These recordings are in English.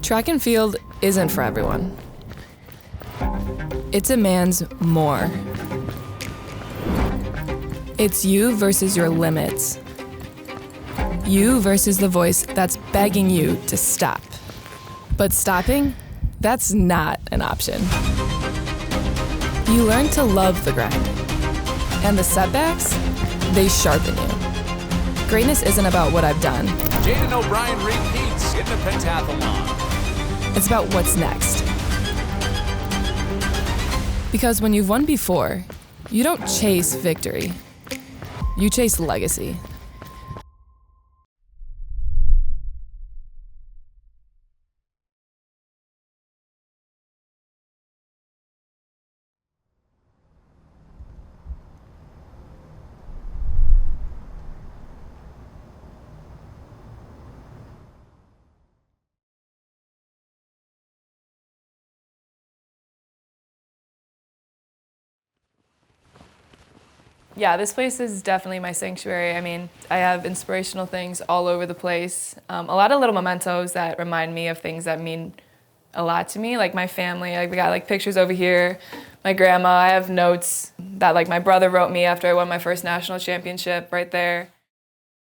Track and field isn't for everyone. It's a man's more. It's you versus your limits. You versus the voice that's begging you to stop. But stopping, that's not an option. You learn to love the grind. And the setbacks, they sharpen you. Greatness isn't about what I've done. Jadin O'Brien repeats in the pentathalon. It's about what's next. Because when you've won before, you don't chase victory. You chase legacy. Yeah, this place is definitely my sanctuary. I mean, I have inspirational things all over the place. A lot of little mementos that remind me of things that mean a lot to me, like my family. Like, we got like pictures over here, my grandma. I have notes that like my brother wrote me after I won my first national championship right there.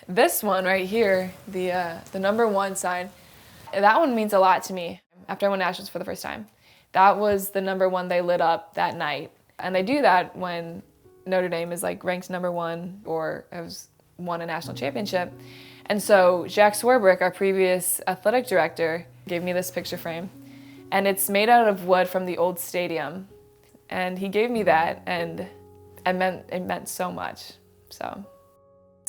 This one right here, the #1 sign, that one means a lot to me. After I won nationals for the first time, that was the #1 they lit up that night. And they do that when Notre Dame is like ranked #1 or has won a national championship. And so Jack Swarbrick, our previous athletic director, gave me this picture frame. And it's made out of wood from the old stadium. And he gave me that, and it meant so much. So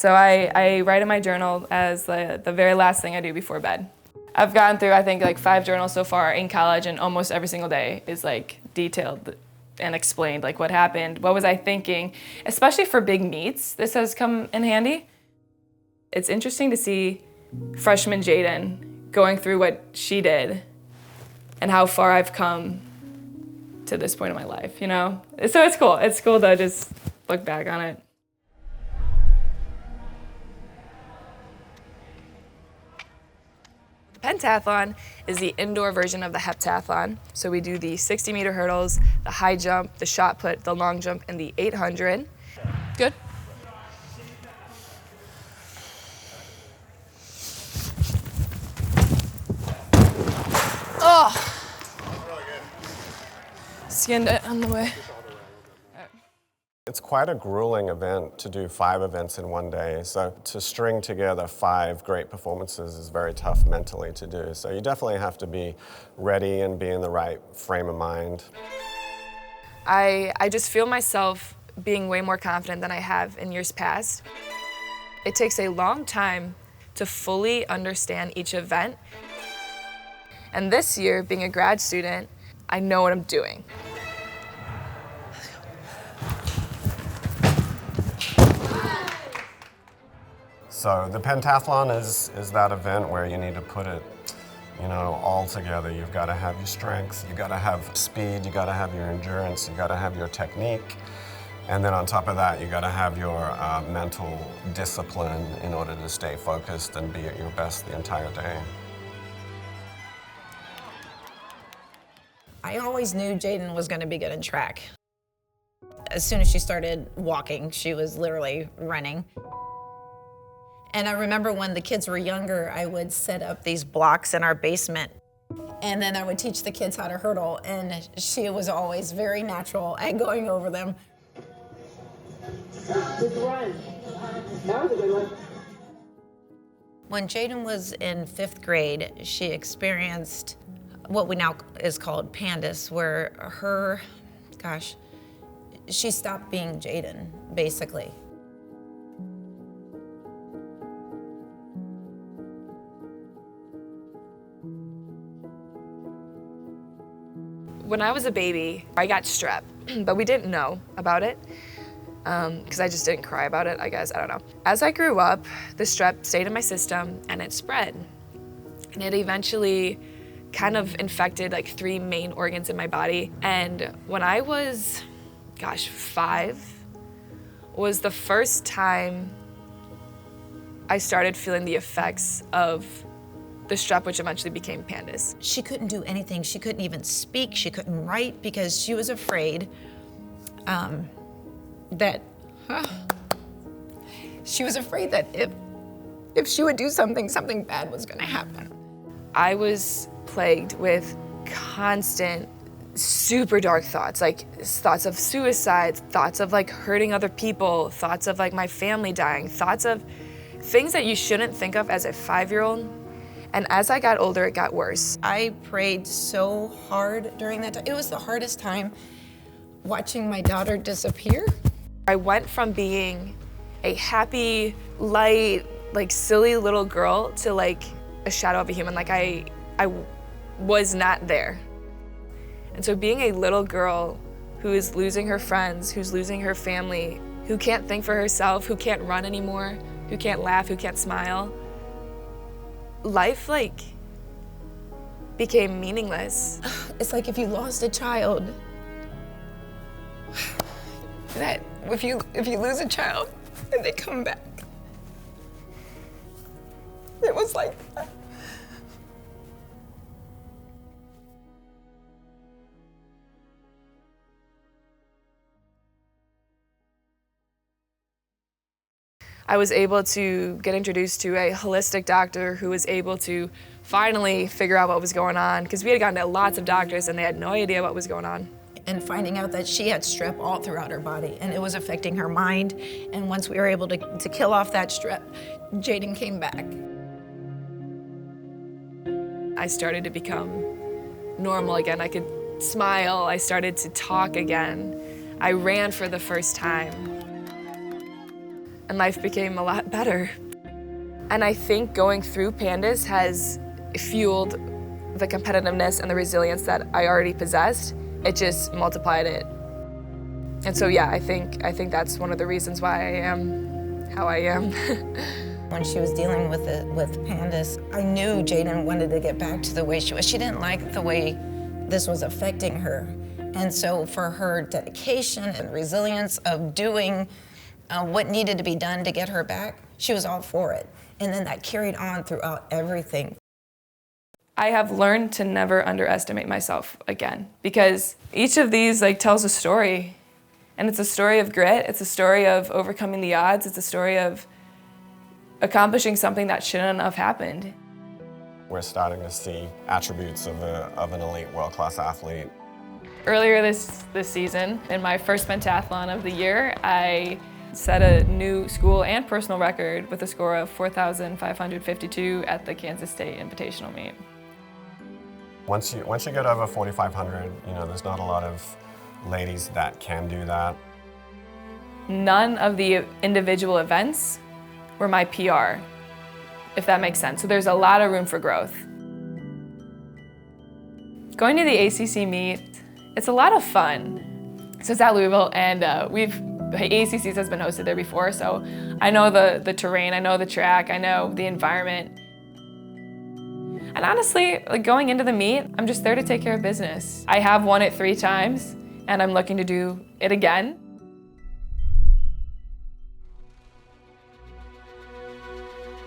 I write in my journal as the very last thing I do before bed. I've gotten through, I think, like 5 journals so far in college, and almost every single day is like detailed and explained like what happened, what was I thinking, especially for big meets. This has come in handy. It's interesting to see freshman Jadin going through what she did and how far I've come to this point in my life, you know? So it's cool. It's cool to just look back on it. Pentathlon is the indoor version of the heptathlon. So we do the 60-meter hurdles, the high jump, the shot put, the long jump, and the 800. Good. Oh! Skinned it on the way. It's quite a grueling event to do 5 events in one day, so to string together 5 great performances is very tough mentally to do. So you definitely have to be ready and be in the right frame of mind. I just feel myself being way more confident than I have in years past. It takes a long time to fully understand each event. And this year, being a grad student, I know what I'm doing. So the pentathlon is that event where you need to put it, you know, all together. You've got to have your strength, you've got to have speed, you've got to have your endurance, you've got to have your technique. And then on top of that, you've got to have your mental discipline in order to stay focused and be at your best the entire day. I always knew Jadin was going to be good in track. As soon as she started walking, she was literally running. And I remember when the kids were younger, I would set up these blocks in our basement, and then I would teach the kids how to hurdle, and she was always very natural at going over them. Good run. That was a good one. When Jadin was in 5th grade, she experienced what we now is called pandas, where she stopped being Jadin, basically. When I was a baby, I got strep, but we didn't know about it because I just didn't cry about it, I guess, I don't know. As I grew up, the strep stayed in my system and it spread. And it eventually kind of infected like 3 main organs in my body. And when I was, 5, was the first time I started feeling the effects of the strep, which eventually became pandas. She couldn't do anything. She couldn't even speak. She couldn't write because she was afraid that if she would do something, something bad was gonna happen. I was plagued with constant, super dark thoughts, like thoughts of suicide, thoughts of like hurting other people, thoughts of like my family dying, thoughts of things that you shouldn't think of as a 5-year-old. And as I got older, it got worse. I prayed so hard during that time. It was the hardest time watching my daughter disappear. I went from being a happy, light, like silly little girl to like a shadow of a human. Like I was not there. And so being a little girl who is losing her friends, who's losing her family, who can't think for herself, who can't run anymore, who can't laugh, who can't smile, life like became meaningless. It's like if you lost a child, that if you lose a child and they come back, it was like that. I was able to get introduced to a holistic doctor who was able to finally figure out what was going on, because we had gone to lots of doctors and they had no idea what was going on. And finding out that she had strep all throughout her body and it was affecting her mind. And once we were able to kill off that strep, Jadin came back. I started to become normal again. I could smile, I started to talk again. I ran for the first time. And life became a lot better. And I think going through Pandas has fueled the competitiveness and the resilience that I already possessed. It just multiplied it. And so yeah, I think that's one of the reasons why I am how I am. When she was dealing with Pandas, I knew Jadin wanted to get back to the way she was. She didn't like the way this was affecting her. And so for her dedication and resilience of doing what needed to be done to get her back, she was all for it. And then that carried on throughout everything. I have learned to never underestimate myself again, because each of these like tells a story. And it's a story of grit, it's a story of overcoming the odds, it's a story of accomplishing something that shouldn't have happened. We're starting to see attributes of an elite world-class athlete. Earlier this season, in my first pentathlon of the year, I set a new school and personal record with a score of 4,552 at the Kansas State Invitational meet. Once you get over 4,500, you know, there's not a lot of ladies that can do that. None of the individual events were my PR, if that makes sense. So there's a lot of room for growth. Going to the ACC meet, it's a lot of fun. So it's at Louisville, and ACCs has been hosted there before, so I know the terrain, I know the track, I know the environment. And honestly, like going into the meet, I'm just there to take care of business. I have won it 3 times, and I'm looking to do it again.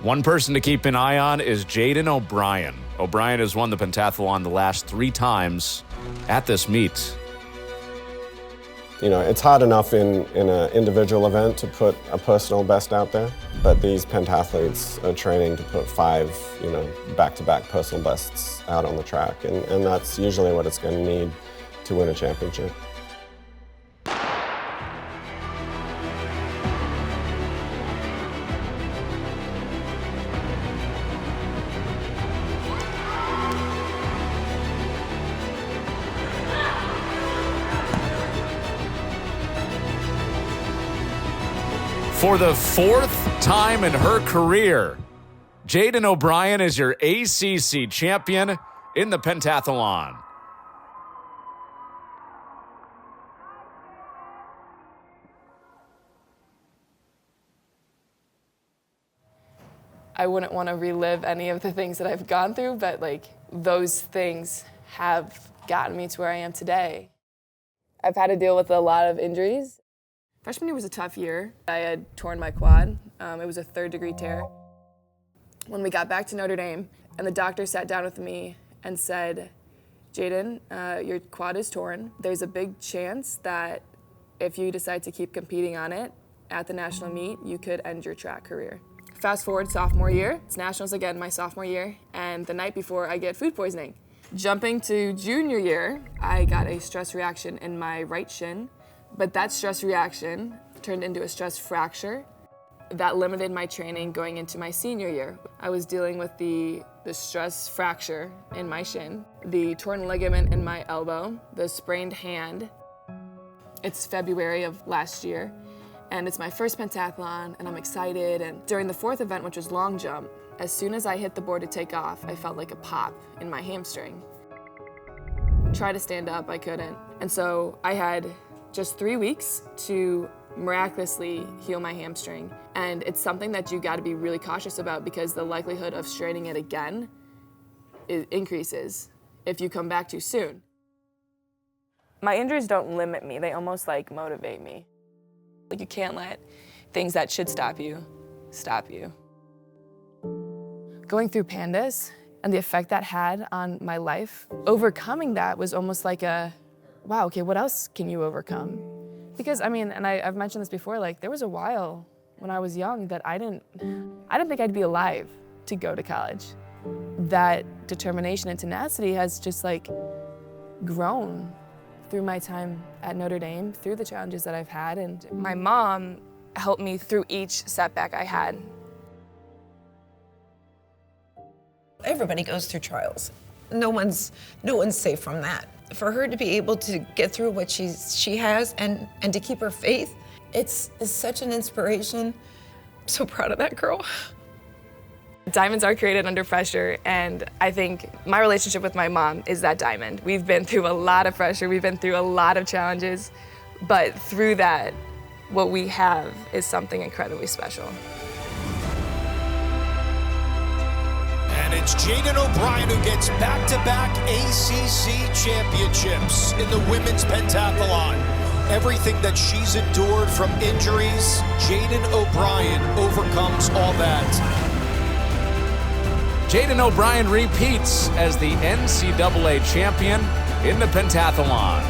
One person to keep an eye on is Jadin O'Brien. O'Brien has won the pentathlon the last 3 times at this meet. You know, it's hard enough in an individual event to put a personal best out there, but these pentathletes are training to put 5, you know, back-to-back personal bests out on the track, and that's usually what it's going to need to win a championship. For the 4th time in her career, Jadin O'Brien is your ACC champion in the pentathlon. I wouldn't want to relive any of the things that I've gone through, but like those things have gotten me to where I am today. I've had to deal with a lot of injuries. Freshman year was a tough year. I had torn my quad. It was a 3rd-degree tear. When we got back to Notre Dame, And the doctor sat down with me and said, Jadin, your quad is torn. There's a big chance that if you decide to keep competing on it at the national meet, you could end your track career. Fast forward sophomore year, it's nationals again my sophomore year, and the night before I get food poisoning. Jumping to junior year, I got a stress reaction in my right shin, but that stress reaction turned into a stress fracture. That limited my training going into my senior year. I was dealing with the stress fracture in my shin, the torn ligament in my elbow, the sprained hand. It's February of last year, and it's my first pentathlon, and I'm excited. And during the fourth event, which was long jump, as soon as I hit the board to take off, I felt like a pop in my hamstring. Tried to stand up, I couldn't. And so I had just 3 weeks to miraculously heal my hamstring. And it's something that you gotta be really cautious about because the likelihood of straining it again increases if you come back too soon. My injuries don't limit me, they almost like motivate me. Like you can't let things that should stop you. Going through Pandas and the effect that had on my life, overcoming that was almost like a, wow, okay, what else can you overcome? Because I mean, and I've mentioned this before, like there was a while when I was young that I didn't think I'd be alive to go to college. That determination and tenacity has just like grown through my time at Notre Dame, through the challenges that I've had, and my mom helped me through each setback I had. Everybody goes through trials. No one's safe from that. For her to be able to get through what she has and to keep her faith, it's such an inspiration. I'm so proud of that girl. Diamonds are created under pressure, and I think my relationship with my mom is that diamond. We've been through a lot of pressure, we've been through a lot of challenges, but through that, what we have is something incredibly special. And it's Jadin O'Brien who gets back-to-back ACC championships in the women's pentathlon. Everything that she's endured from injuries, Jadin O'Brien overcomes all that. Jadin O'Brien repeats as the NCAA champion in the pentathlon.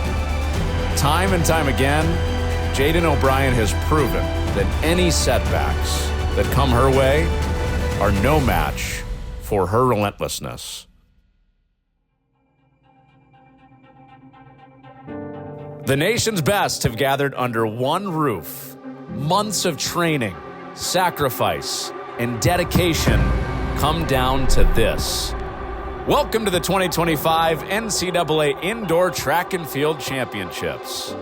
Time and time again, Jadin O'Brien has proven that any setbacks that come her way are no match for her relentlessness. The nation's best have gathered under one roof. Months of training, sacrifice, and dedication come down to this. Welcome to the 2025 NCAA Indoor Track and Field Championships.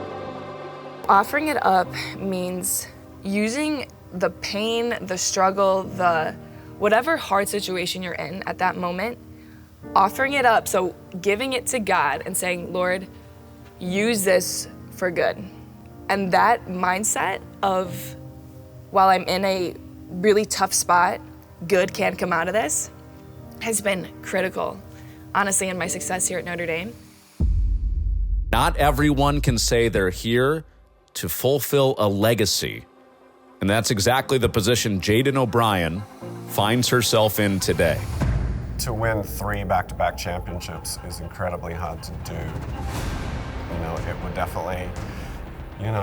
Offering it up means using the pain, the struggle, the whatever hard situation you're in at that moment, offering it up, so giving it to God and saying, Lord, use this for good. And that mindset of, while I'm in a really tough spot, good can come out of this, has been critical, honestly, in my success here at Notre Dame. Not everyone can say they're here to fulfill a legacy. And that's exactly the position Jadin O'Brien finds herself in today. To win 3 back-to-back championships is incredibly hard to do. You know, it would definitely,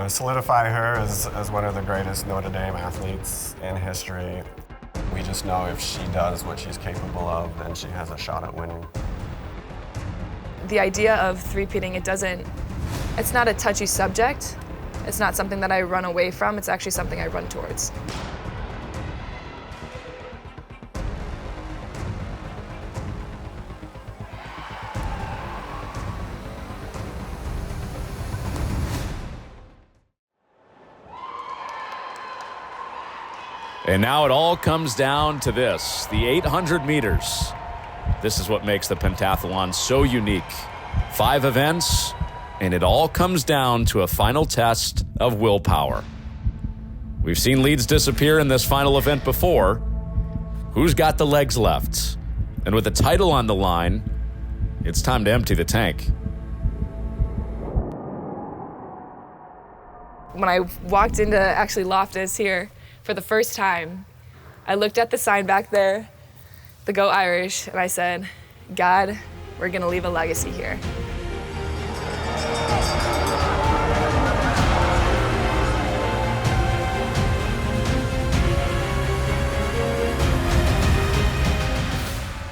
solidify her as one of the greatest Notre Dame athletes in history. We just know if she does what she's capable of, then she has a shot at winning. The idea of three-peating, it's not a touchy subject. It's not something that I run away from. It's actually something I run towards. And now it all comes down to this, the 800 meters. This is what makes the pentathlon so unique. 5 events, and it all comes down to a final test of willpower. We've seen leads disappear in this final event before. Who's got the legs left? And with the title on the line, it's time to empty the tank. When I walked into actually Loftus here for the first time, I looked at the sign back there the Go Irish, and I said, God, we're gonna leave a legacy here.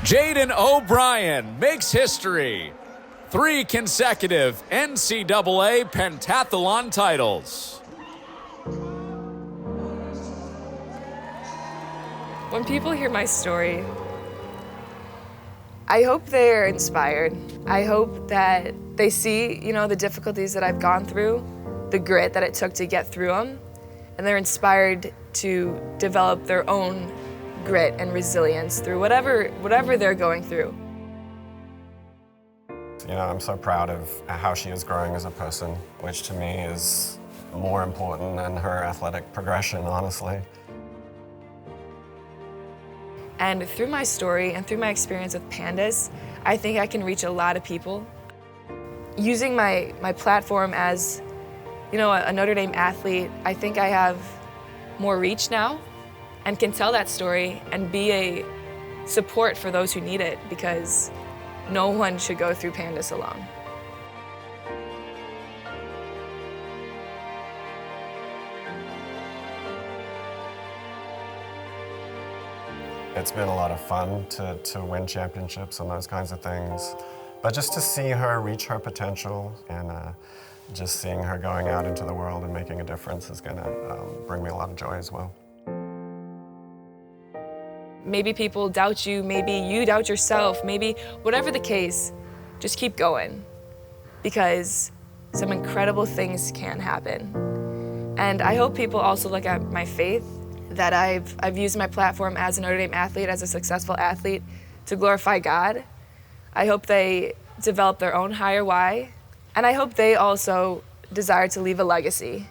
Jadin O'Brien makes history. 3 consecutive NCAA pentathlon titles. When people hear my story, I hope they're inspired. I hope that they see, the difficulties that I've gone through, the grit that it took to get through them, and they're inspired to develop their own grit and resilience through whatever they're going through. I'm so proud of how she is growing as a person, which to me is more important than her athletic progression, honestly. And through my story and through my experience with pandas, I think I can reach a lot of people. Using my platform as, a Notre Dame athlete, I think I have more reach now and can tell that story and be a support for those who need it, because no one should go through pandas alone. It's been a lot of fun to win championships and those kinds of things. But just to see her reach her potential and just seeing her going out into the world and making a difference is gonna bring me a lot of joy as well. Maybe people doubt you, maybe you doubt yourself, maybe whatever the case, just keep going, because some incredible things can happen. And I hope people also look at my faith, that I've used my platform as a Notre Dame athlete, as a successful athlete, to glorify God. I hope they develop their own higher why, and I hope they also desire to leave a legacy.